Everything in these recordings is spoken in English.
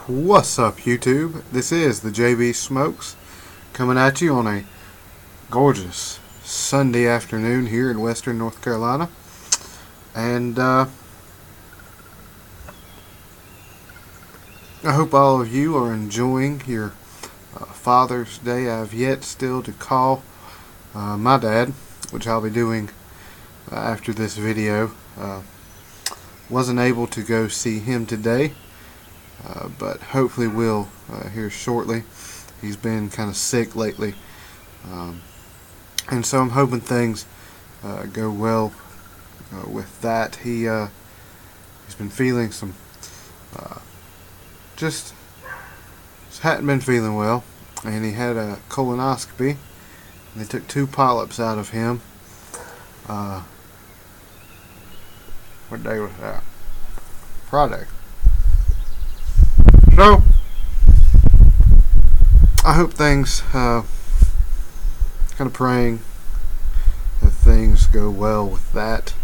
What's up, YouTube? This is the JB Smokes coming at you on a gorgeous Sunday afternoon here in Western North Carolina. And I hope all of you are enjoying your Father's Day. I have yet still to call my dad, which I'll be doing after this video. Wasn't able to go see him today. But hopefully will here shortly. He's been kind of sick lately, and so I'm hoping things go well with that. He's been feeling some just hadn't been feeling well, and he had a colonoscopy, and they took 2 polyps out of him. What day was that? Friday. So, I hope things, kind of praying that things go well with that.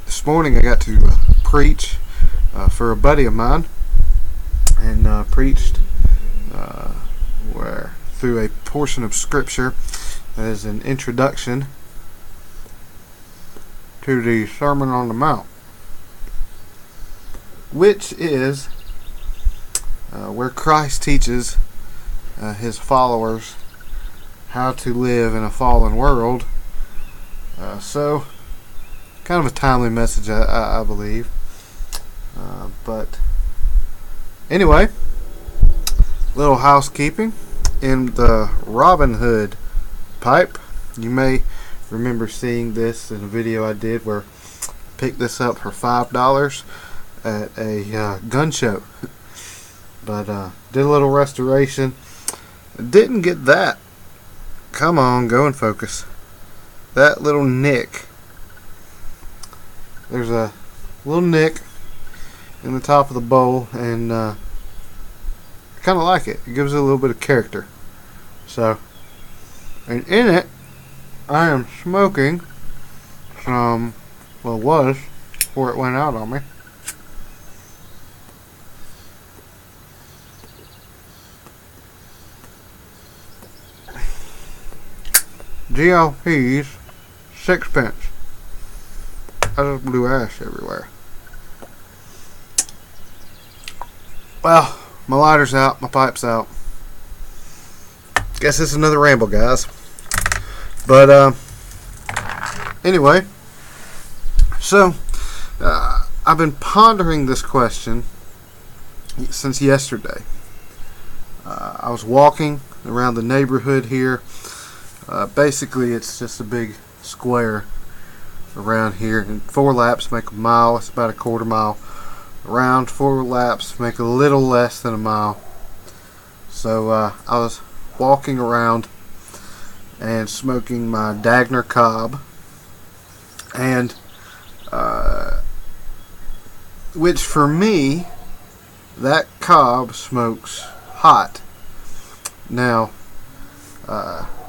This morning I got to preach for a buddy of mine, and preached through a portion of Scripture as an introduction to the Sermon on the Mount, which is where Christ teaches his followers how to live in a fallen world. So, kind of a timely message, I believe. But anyway, little housekeeping in the Robin Hood pipe. You may remember seeing this in a video I did where I picked this up for $5 at a gun show. But did a little restoration. Didn't get that. Come on, go and focus. That little nick. There's a little nick in the top of the bowl, and I kind of like it. It gives it a little bit of character. So, and in it, I am smoking some, well, was before it went out on me, GLP's Sixpence. I just blew ash everywhere. Well, my lighter's out, my pipe's out. Guess it's another ramble, guys. But anyway, so I've been pondering this question since yesterday. I was walking around the neighborhood here. Basically, it's just a big square around here, and 4 laps make a mile. It's about a quarter mile around. 4 laps make a little less than a mile. So I was walking around and smoking my Dagner Cobb, and which for me, that Cobb smokes hot. Now,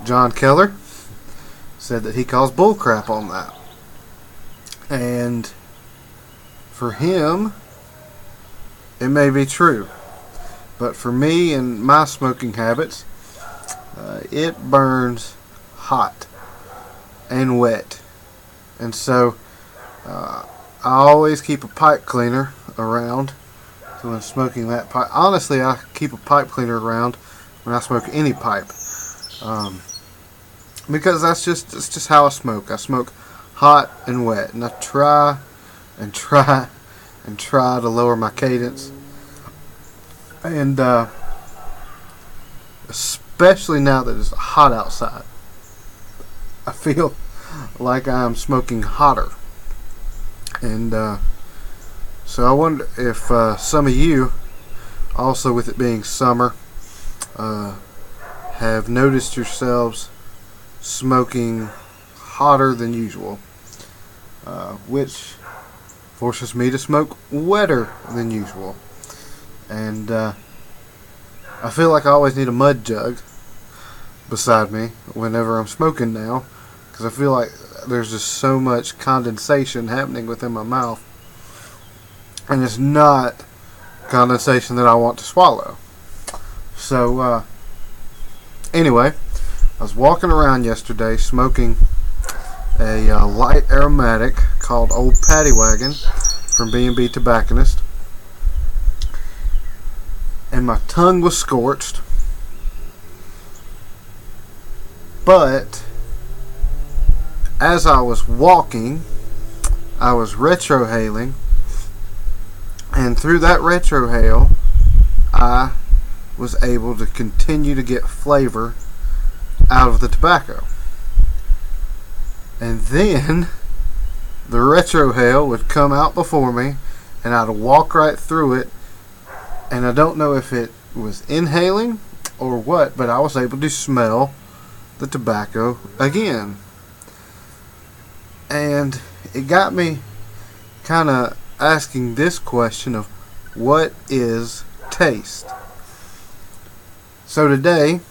John Keller said that he calls bullcrap on that. And for him, it may be true. But for me and my smoking habits, it burns hot and wet. And so, I always keep a pipe cleaner around. So when smoking that pipe, honestly, I keep a pipe cleaner around when I smoke any pipe. Because that's just how I smoke. I smoke hot and wet, and I try to lower my cadence, and especially now that it's hot outside, I feel like I'm smoking hotter. And so I wonder if some of you, also with it being summer, have noticed yourselves smoking hotter than usual, which forces me to smoke wetter than usual. And I feel like I always need a mud jug beside me whenever I'm smoking now, because I feel like there's just so much condensation happening within my mouth, and it's not condensation that I want to swallow. So, anyway, I was walking around yesterday smoking a light aromatic called Old Paddy Wagon from B&B Tobacconist, and my tongue was scorched, but as I was walking, I was retrohaling, and through that retrohale, I was able to continue to get flavor out of the tobacco. And then the retrohale would come out before me, and I'd walk right through it, and I don't know if it was inhaling or what, but I was able to smell the tobacco again. And it got me kind of asking this question of what is taste? So today,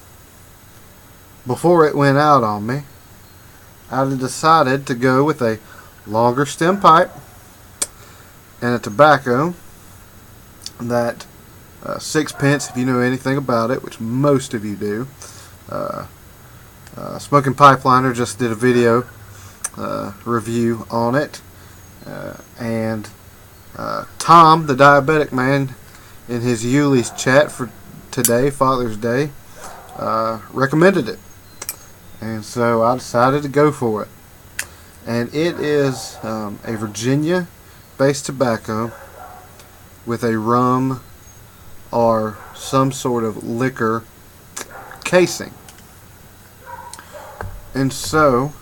before it went out on me, I decided to go with a longer stem pipe and a tobacco that sixpence, if you know anything about it, which most of you do. Smoking Pipeliner just did a video review on it, and Tom, the diabetic man, in his Yuli's chat for today, Father's Day, recommended it, and so I decided to go for it. And it is a Virginia-based tobacco with a rum or some sort of liquor casing. And so,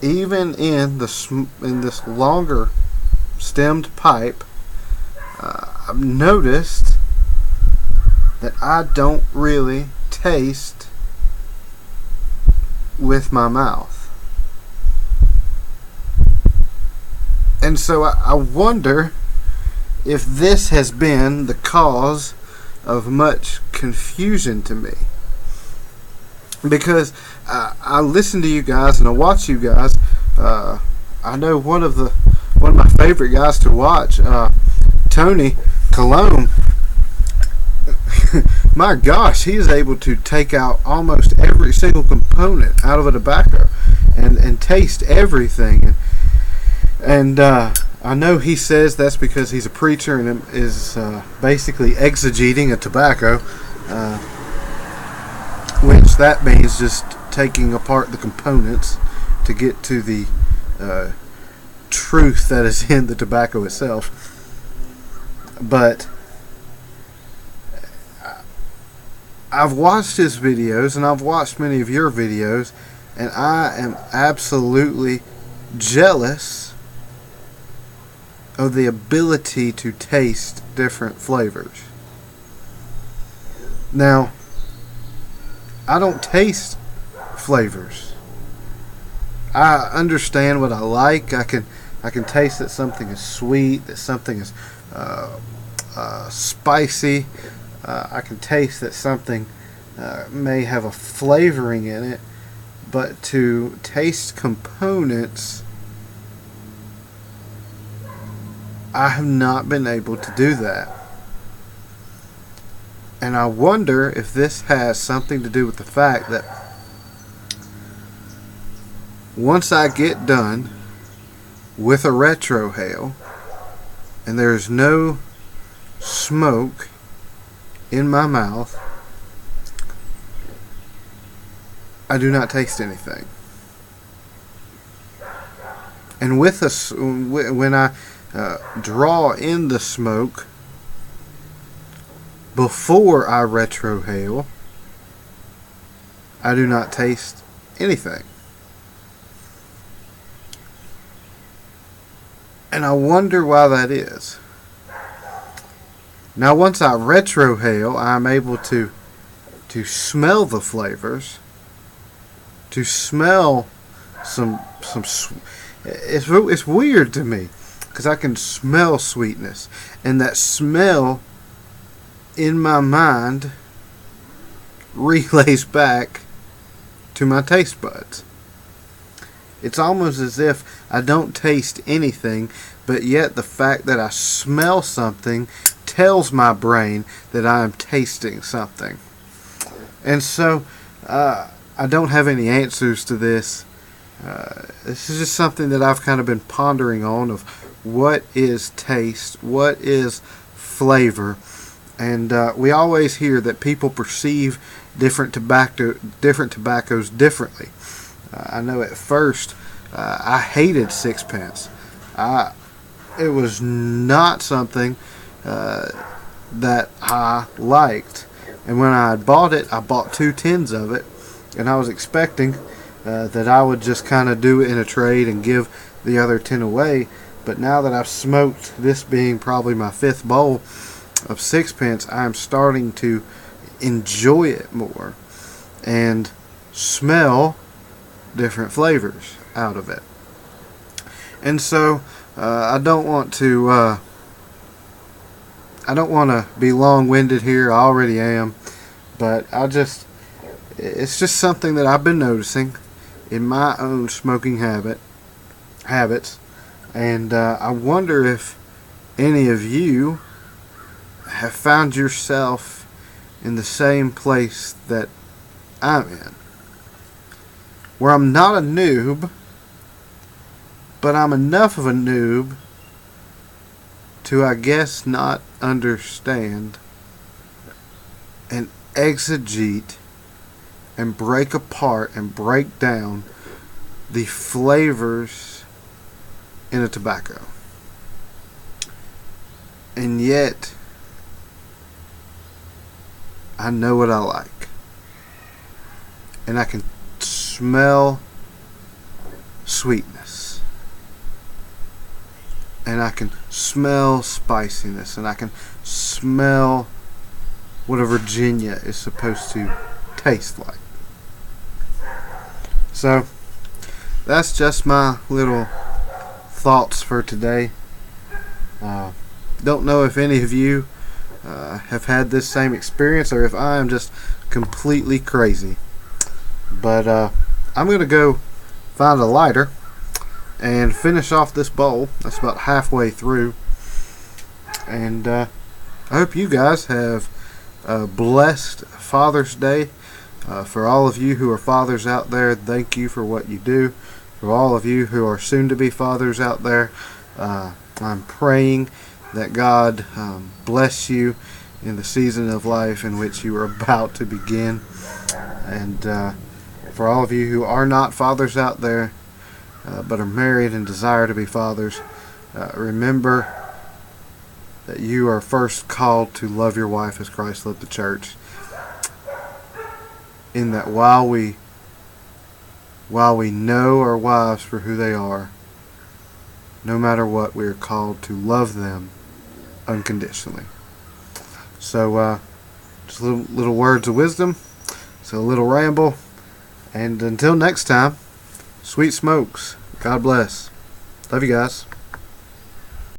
even in this longer stemmed pipe, I've noticed that I don't really taste with my mouth. And so I wonder if this has been the cause of much confusion to me. Because I listen to you guys and I watch you guys. I know one of my favorite guys to watch, Tony Colon. My gosh, he is able to take out almost every single component out of a tobacco and taste everything. And I know he says that's because he's a preacher and is basically exegeting a tobacco, which that means just taking apart the components to get to the truth that is in the tobacco itself. But I've watched his videos, and I've watched many of your videos, and I am absolutely jealous of the ability to taste different flavors. Now, I don't taste flavors. I understand what I like. I can taste that something is sweet, that something is spicy. I can taste that something may have a flavoring in it, but to taste components, I have not been able to do that. And I wonder if this has something to do with the fact that once I get done with a retrohale and there's no smoke in my mouth, I do not taste anything. And when I draw in the smoke before I retrohale, I do not taste anything. And I wonder why that is. Now, once I retrohale, I'm able to smell the flavors, to smell some. It's weird to me because I can smell sweetness, and that smell in my mind relays back to my taste buds. It's almost as if I don't taste anything, but yet the fact that I smell something tells my brain that I am tasting something. And so I don't have any answers to this. This is just something that I've kind of been pondering on, of what is taste, what is flavor. And we always hear that people perceive different tobaccos differently. I know at first I hated sixpence. It was not something that I liked. And when I had bought it, I bought 2 tins of it, and I was expecting that I would just kind of do it in a trade and give the other 10 away. But now that I've smoked, this being probably my 5th bowl of sixpence, I'm starting to enjoy it more and smell different flavors out of it. And so I don't want to be long-winded here. I already am, but it's just something that I've been noticing in my own smoking habits, and I wonder if any of you have found yourself in the same place that I'm in, where I'm not a noob, but I'm enough of a noob to, I guess, not understand and exegete and break apart and break down the flavors in a tobacco. And yet, I know what I like. And I can smell sweetness. And I can smell spiciness. And I can smell what a Virginia is supposed to taste like. So, that's just my little thoughts for today. Don't know if any of you have had this same experience, or if I am just completely crazy. But I'm going to go find a lighter and finish off this bowl. That's about halfway through. And I hope you guys have a blessed Father's Day. For all of you who are fathers out there, thank you for what you do. For all of you who are soon to be fathers out there, I'm praying that God bless you in the season of life in which you are about to begin. And for all of you who are not fathers out there, but are married and desire to be fathers, remember that you are first called to love your wife as Christ loved the church. In that while we know our wives for who they are, no matter what, we are called to love them unconditionally. So, just little words of wisdom. So, a little ramble. And until next time, sweet smokes. God bless. Love you guys.